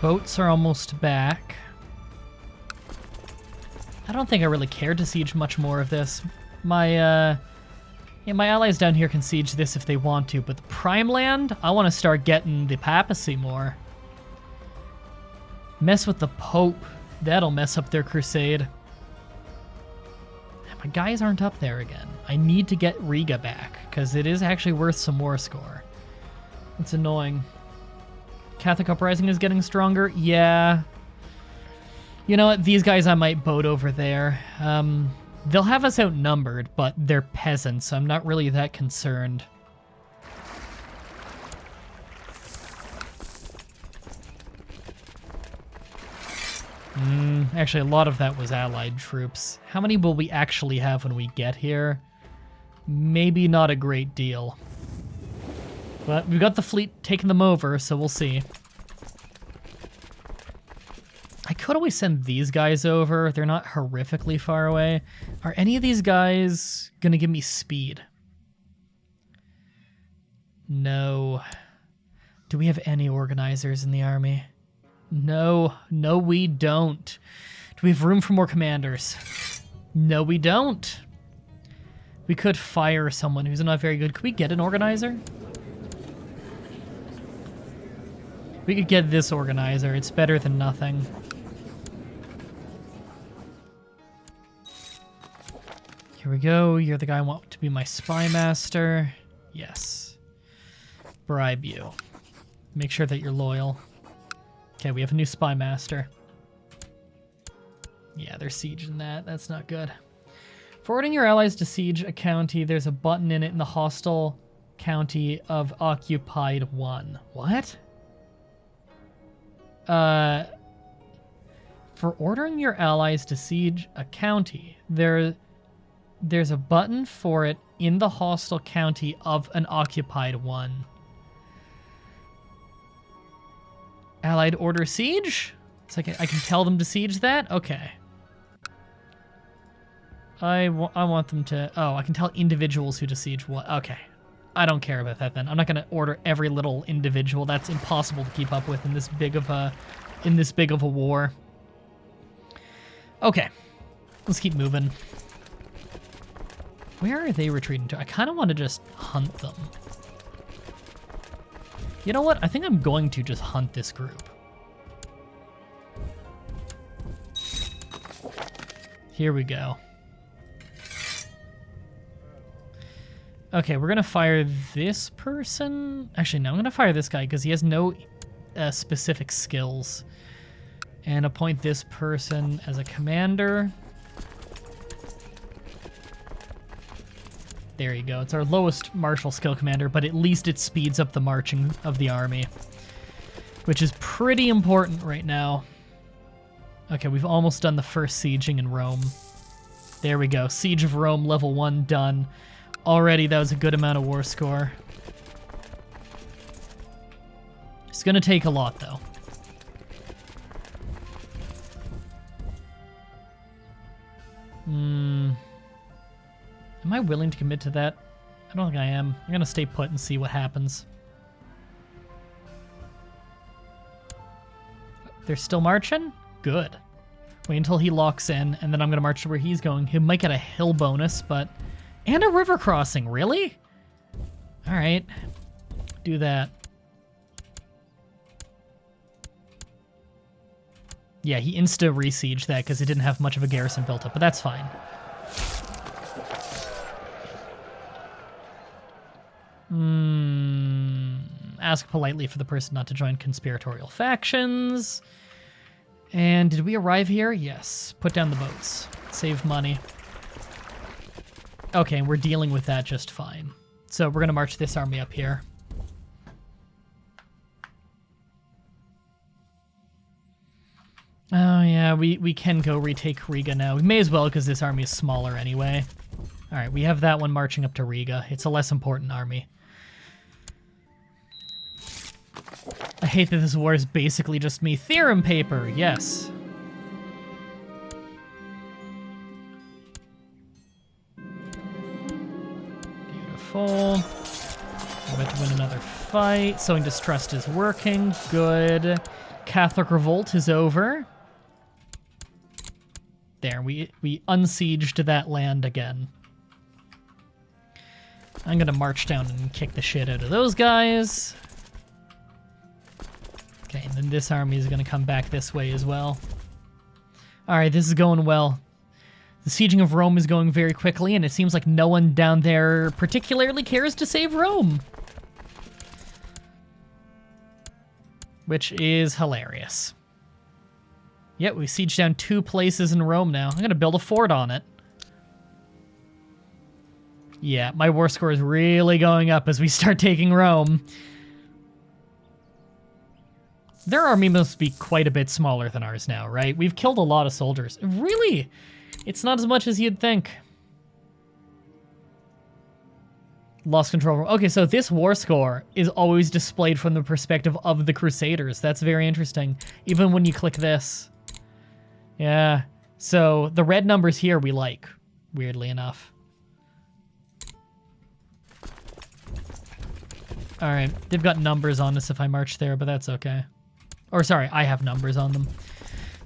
Boats are almost back. I don't think I really care to siege much more of this. My allies down here can siege this if they want to, but the Prime Land, I want to start getting the papacy more. Mess with the Pope. That'll mess up their crusade. My guys aren't up there again. I need to get Riga back, because it is actually worth some war score. It's annoying. Catholic Uprising is getting stronger? Yeah. You know what? These guys I might boat over there. They'll have us outnumbered, but they're peasants, so I'm not really that concerned. Actually, a lot of that was allied troops. How many will we actually have when we get here? Maybe not a great deal. But we've got the fleet taking them over, so we'll see. I could always send these guys over. They're not horrifically far away. Are any of these guys going to give me speed? No. Do we have any organizers in the army? No. No, we don't. Do we have room for more commanders? No, we don't. We could fire someone who's not very good. Could we get an organizer? We could get this organizer. It's better than nothing. Here we go. You're the guy I want to be my spy master. Yes. Bribe you. Make sure that you're loyal. Okay, we have a new spy master. Yeah, they're sieging that. That's not good. Forwarding your allies to siege a county, there's a button in it in the hostile county of occupied 1. What? For ordering your allies to siege a county, there's a button for it in the hostile county of an occupied 1. Allied order siege? So I can tell them to siege that? Okay. I want them to... Oh, I can tell individuals who to siege what. Okay. I don't care about that then. I'm not going to order every little individual. That's impossible to keep up with in this big of a war. Okay. Let's keep moving. Where are they retreating to? I kind of want to just hunt them. You know what? I think I'm going to just hunt this group. Here we go. Okay, we're going to fire this person. Actually, no, I'm going to fire this guy because he has no specific skills. And appoint this person as a commander. There you go. It's our lowest martial skill commander, but at least it speeds up the marching of the army, which is pretty important right now. Okay, we've almost done the first sieging in Rome. There we go. Siege of Rome, level 1 done. Already, that was a good amount of war score. It's going to take a lot, though. Am I willing to commit to that? I don't think I am. I'm going to stay put and see what happens. They're still marching? Good. Wait until he locks in, and then I'm going to march to where he's going. He might get a hill bonus, but... And a river crossing, really? Alright. Do that. Yeah, he insta-resieged that because it didn't have much of a garrison built up, but that's fine. Ask politely for the person not to join conspiratorial factions. And did we arrive here? Yes. Put down the boats. Save money. Okay, we're dealing with that just fine. So we're going to march this army up here. Oh yeah, we can go retake Riga now. We may as well because this army is smaller anyway. Alright, we have that one marching up to Riga. It's a less important army. I hate that this war is basically just me. Theorem paper, yes. Beautiful. I'm about to win another fight. Sowing Distrust is working. Good. Catholic revolt is over. There, we unsieged that land again. I'm gonna march down and kick the shit out of those guys. Okay, and then this army is gonna come back this way as well. Alright, this is going well. The sieging of Rome is going very quickly, and it seems like no one down there particularly cares to save Rome. Which is hilarious. Yep, we sieged down 2 places in Rome now. I'm gonna build a fort on it. Yeah, my war score is really going up as we start taking Rome. Their army must be quite a bit smaller than ours now, right? We've killed a lot of soldiers. Really? It's not as much as you'd think. Lost control. Okay, so this war score is always displayed from the perspective of the Crusaders. That's very interesting. Even when you click this. Yeah. So the red numbers here we like, weirdly enough. All right, they've got numbers on us if I march there, but that's okay. Or sorry, I have numbers on them.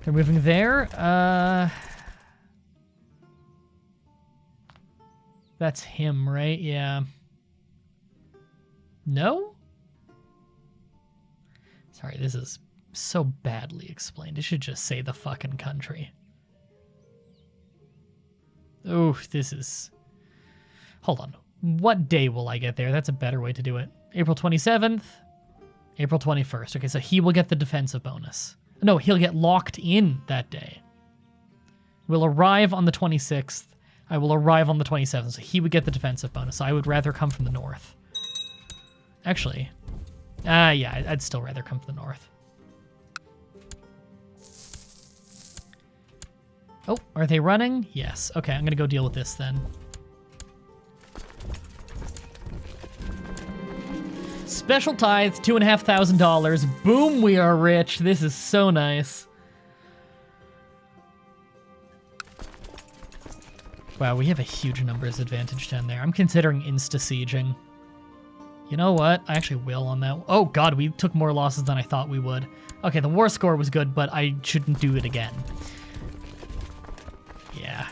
They're moving there. That's him, right? Yeah. No? Sorry, this is so badly explained. It should just say the fucking country. Oh, this is... Hold on. What day will I get there? That's a better way to do it. April 27th, April 21st. Okay, so he will get the defensive bonus. No, he'll get locked in that day. We'll arrive on the 26th. I will arrive on the 27th, so he would get the defensive bonus. So I would rather come from the north. Actually, yeah, I'd still rather come from the north. Oh, are they running? Yes. Okay, I'm gonna go deal with this then. Special tithe, $2,500. Boom, we are rich. This is so nice. Wow, we have a huge numbers advantage down there. I'm considering insta-sieging. You know what? I actually will on that. Oh god, we took more losses than I thought we would. Okay, the war score was good, but I shouldn't do it again. Yeah.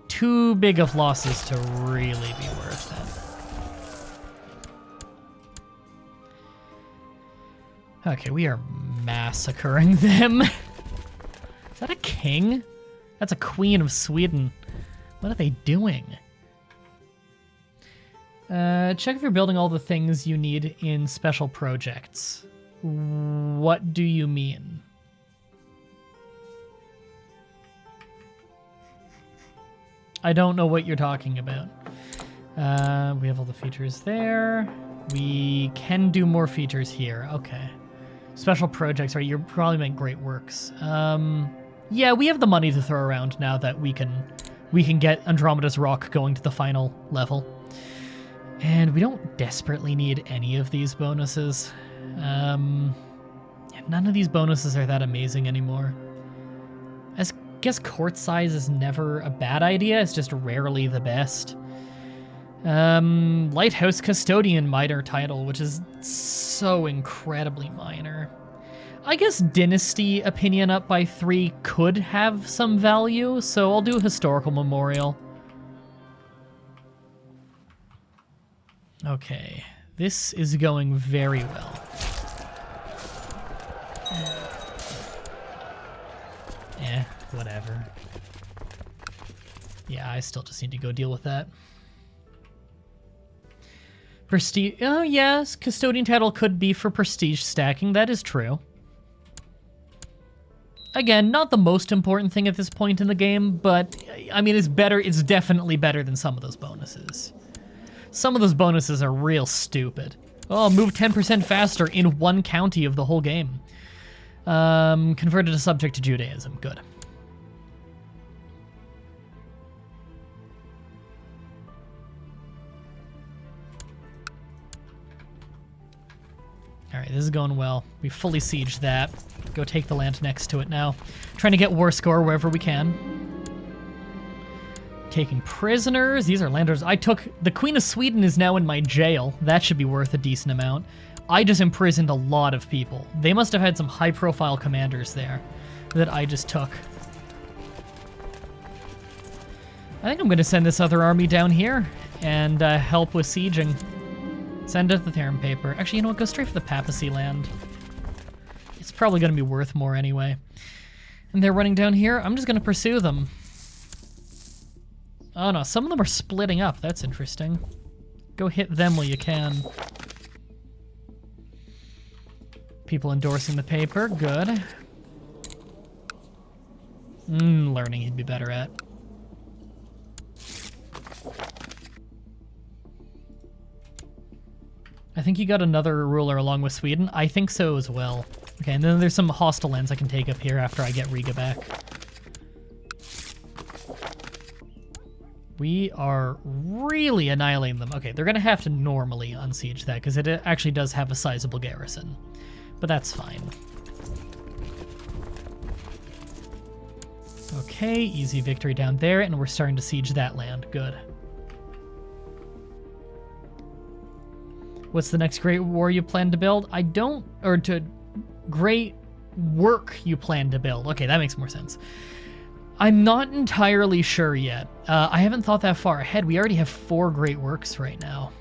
Too big of losses to really be worth it. Okay, we are massacring them. Is that a king? That's a queen of Sweden. What are they doing? Check if you're building all the things you need in special projects. What do you mean? I don't know what you're talking about. We have all the features there. We can do more features here. Okay. Special projects, right? You're probably making great works. Yeah, we have the money to throw around now that we can get Andromeda's Rock going to the final level. And we don't desperately need any of these bonuses. Yeah, none of these bonuses are that amazing anymore. I guess court size is never a bad idea, it's just rarely the best. Lighthouse Custodian minor title, which is so incredibly minor. I guess Dynasty Opinion up by 3 could have some value, so I'll do Historical Memorial. Okay, this is going very well. Whatever. Yeah, I still just need to go deal with that. Prestige. Oh, yes, Custodian title could be for prestige stacking. That is true. Again, not the most important thing at this point in the game, but I mean, it's better. It's definitely better than some of those bonuses. Some of those bonuses are real stupid. Oh, move 10% faster in one county of the whole game. Converted a subject to Judaism. Good. All right, this is going well. We fully sieged that. Go take the land next to it now. Trying to get war score wherever we can. Taking prisoners. These are landers. I took... The Queen of Sweden is now in my jail. That should be worth a decent amount. I just imprisoned a lot of people. They must have had some high-profile commanders there that I just took. I think I'm going to send this other army down here and help with sieging. Send it the Theron paper. Actually, you know what? Go straight for the Papacy land. It's probably going to be worth more anyway. And they're running down here. I'm just going to pursue them. Oh no, some of them are splitting up. That's interesting. Go hit them while you can. People endorsing the paper. Good. Learning he'd be better at. I think you got another ruler along with Sweden. I think so as well. Okay, and then there's some hostile lands I can take up here after I get Riga back. We are really annihilating them. Okay, they're going to have to normally unsiege that because it actually does have a sizable garrison. But that's fine. Okay, easy victory down there, and we're starting to siege that land. Good. What's the next great war you plan to build? Great work you plan to build. Okay, that makes more sense. I'm not entirely sure yet. I haven't thought that far ahead. We already have 4 great works right now.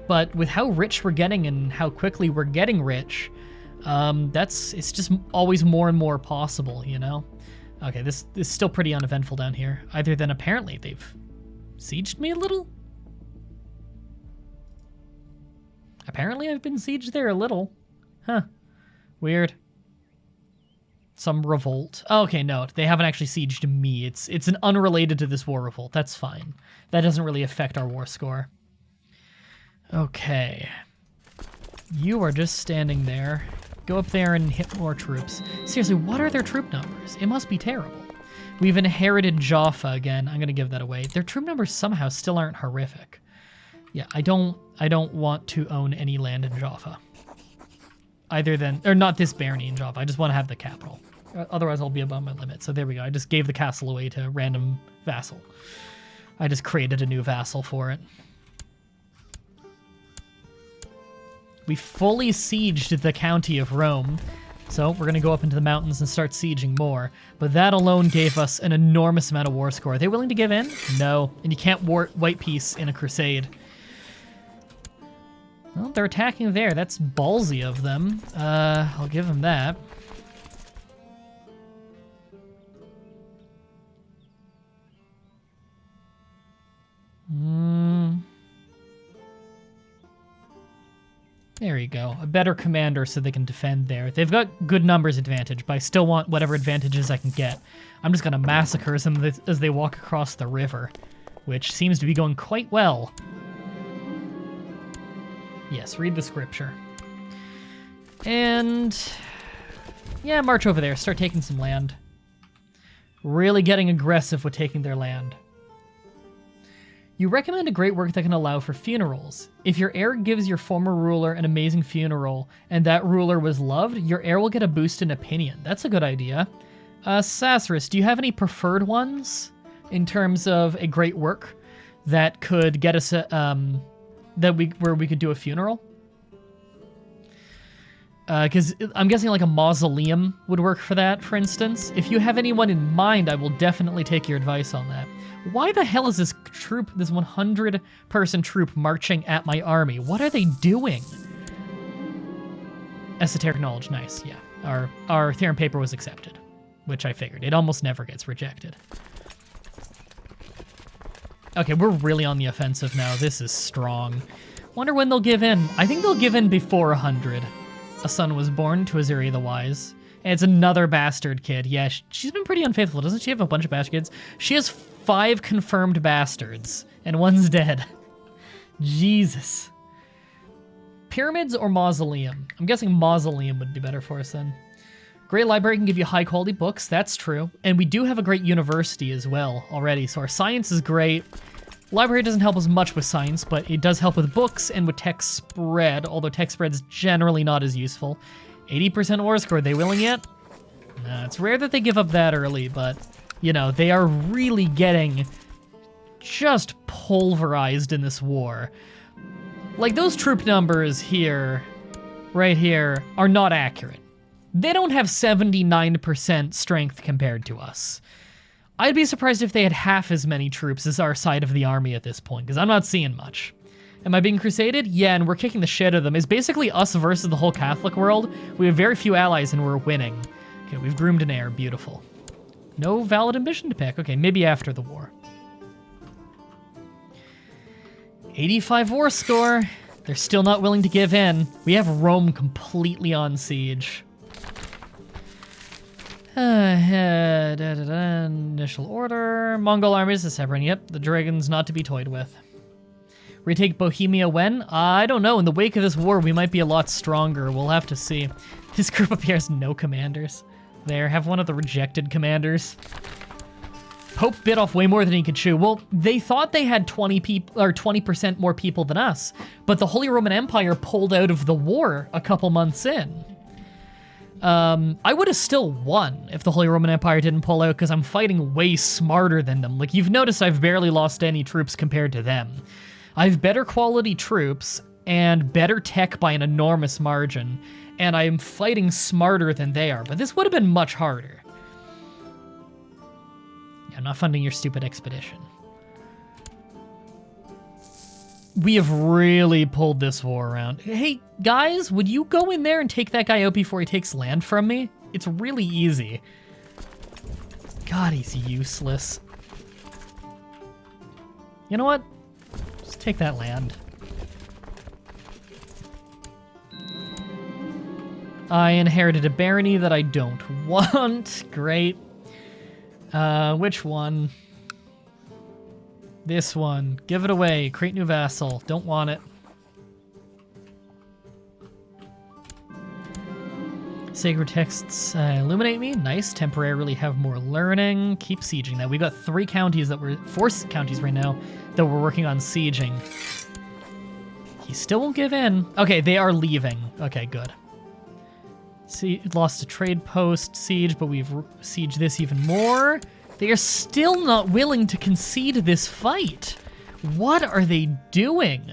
But with how rich we're getting and how quickly we're getting rich, it's just always more and more possible, you know? Okay, this is still pretty uneventful down here. Other than apparently they've sieged me a little? Apparently I've been sieged there a little. Huh. Weird. Some revolt. Oh, okay, no, they haven't actually sieged me. It's an unrelated to this war revolt. That's fine. That doesn't really affect our war score. Okay. You are just standing there. Go up there and hit more troops. Seriously, what are their troop numbers? It must be terrible. We've inherited Jaffa again. I'm gonna give that away. Their troop numbers somehow still aren't horrific. Yeah, I don't want to own any land in Jaffa. Not this barony in Jaffa. I just want to have the capital. Otherwise, I'll be above my limit. So there we go. I just gave the castle away to a random vassal. I just created a new vassal for it. We fully sieged the county of Rome. So we're going to go up into the mountains and start sieging more. But that alone gave us an enormous amount of war score. Are they willing to give in? No. And you can't white peace in a crusade. Well, they're attacking there. That's ballsy of them. I'll give them that. There you go. A better commander so they can defend there. They've got good numbers advantage, but I still want whatever advantages I can get. I'm just going to massacre them as they walk across the river, which seems to be going quite well. Yes, read the scripture. And yeah, march over there. Start taking some land. Really getting aggressive with taking their land. You recommend a great work that can allow for funerals. If your heir gives your former ruler an amazing funeral and that ruler was loved, your heir will get a boost in opinion. That's a good idea. Sacerus, do you have any preferred ones in terms of a great work that could get us where we could do a funeral? Because I'm guessing like a mausoleum would work for that, for instance. If you have anyone in mind, I will definitely take your advice on that. Why the hell is this troop, this 100-person troop marching at my army? What are they doing? Esoteric knowledge, nice, yeah. Our theorem paper was accepted, which I figured. It almost never gets rejected. Okay, we're really on the offensive now. This is strong. Wonder when they'll give in. I think they'll give in before 100. A son was born to Azuri the Wise. And it's another bastard kid. Yeah, she's been pretty unfaithful. Doesn't she have a bunch of bastard kids? She has 5 confirmed bastards, and 1's dead. Jesus. Pyramids or mausoleum? I'm guessing mausoleum would be better for us then. Great library can give you high quality books, that's true. And we do have a great university as well already, so our science is great. Library doesn't help us much with science, but it does help with books and with text spread, although text spread's generally not as useful. 80% war score, they willing yet? Nah, it's rare that they give up that early, but, you know, they are really getting just pulverized in this war. Like, those troop numbers here, right here, are not accurate. They don't have 79% strength compared to us. I'd be surprised if they had half as many troops as our side of the army at this point, because I'm not seeing much. Am I being crusaded? Yeah, and we're kicking the shit out of them. It's basically us versus the whole Catholic world. We have very few allies and we're winning. Okay, we've groomed an heir. Beautiful. No valid ambition to pick. Okay, maybe after the war. 85 war score. They're still not willing to give in. We have Rome completely on siege. Initial order. Mongol armies to Severin. Yep, the dragons not to be toyed with. Retake Bohemia when? I don't know. In the wake of this war, we might be a lot stronger. We'll have to see. This group up here has no commanders. There, have one of the rejected commanders. Pope bit off way more than he could chew. Well, they thought they had 20% more people than us, but the Holy Roman Empire pulled out of the war a couple months in. I would have still won if the Holy Roman Empire didn't pull out, because I'm fighting way smarter than them. Like, you've noticed I've barely lost any troops compared to them. I have better quality troops and better tech by an enormous margin, and I am fighting smarter than they are, but this would have been much harder. Yeah, I'm not funding your stupid expedition. We have really pulled this war around. Hey, guys, would you go in there and take that guy out before he takes land from me? It's really easy. God, he's useless. You know what? Just take that land. I inherited a barony that I don't want. Great. Which one? This one. Give it away. Create new vassal. Don't want it. Sacred texts illuminate me. Nice. Temporarily have more learning. Keep sieging that. We've got 4 counties right now that we're working on sieging. He still won't give in. Okay, they are leaving. Okay, good. See, lost a trade post siege, but we've sieged this even more. They are still not willing to concede this fight. What are they doing?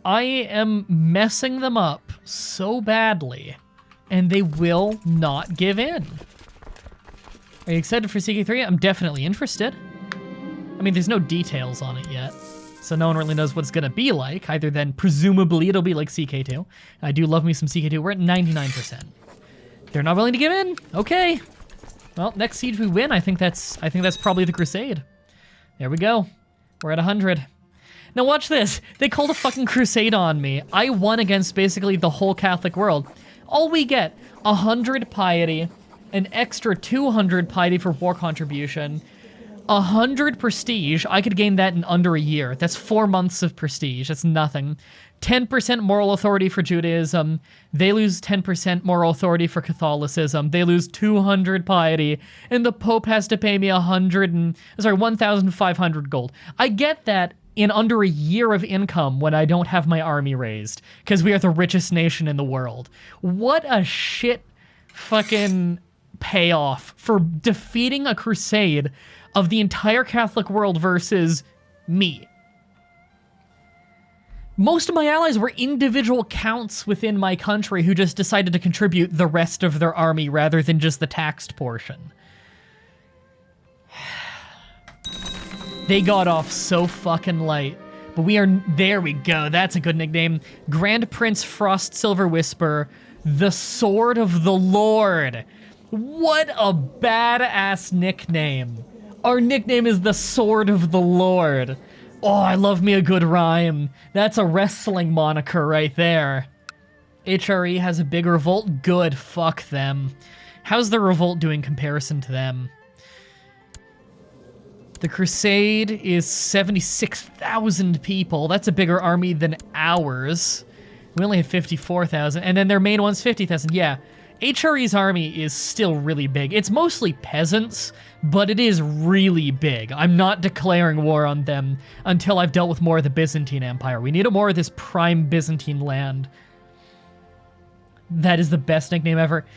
I am messing them up so badly, and they will not give in. Are you excited for CK3? I'm definitely interested. I mean, there's no details on it yet, so no one really knows what it's gonna be like, other than presumably it'll be like CK2. I do love me some CK2. We're at 99%. They're not willing to give in. Okay. Well, next siege we win. I think that's probably the Crusade. There we go. We're at 100. Now watch this. They called a fucking crusade on me. I won against basically the whole Catholic world. All we get, 100 piety, an extra 200 piety for war contribution, 100 prestige. I could gain that in under a year. That's 4 months of prestige. That's nothing. 10% moral authority for Judaism. They lose 10% moral authority for Catholicism. They lose 200 piety, and the Pope has to pay me 1,500 gold. I get that in under a year of income when I don't have my army raised, because we are the richest nation in the world. What a shit fucking payoff for defeating a crusade of the entire Catholic world versus me. Most of my allies were individual counts within my country who just decided to contribute the rest of their army rather than just the taxed portion. They got off so fucking light. But we are... There we go. That's a good nickname. Grand Prince Frost Silver Whisper. The Sword of the Lord. What a badass nickname. Our nickname is the Sword of the Lord. Oh, I love me a good rhyme. That's a wrestling moniker right there. HRE has a big revolt? Good, fuck them. How's the revolt doing comparison to them? The Crusade is 76,000 people. That's a bigger army than ours. We only have 54,000, and then their main one's 50,000. Yeah, HRE's army is still really big. It's mostly peasants, but it is really big. I'm not declaring war on them until I've dealt with more of the Byzantine Empire. We need more of this prime Byzantine land. That is the best nickname ever.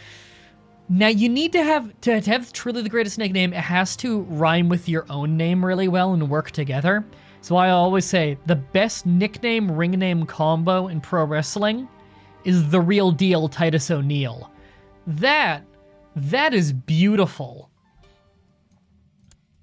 Now, you need to have truly the greatest nickname, it has to rhyme with your own name really well and work together. So I always say the best nickname ring name combo in pro wrestling is the real deal Titus O'Neil. That is beautiful.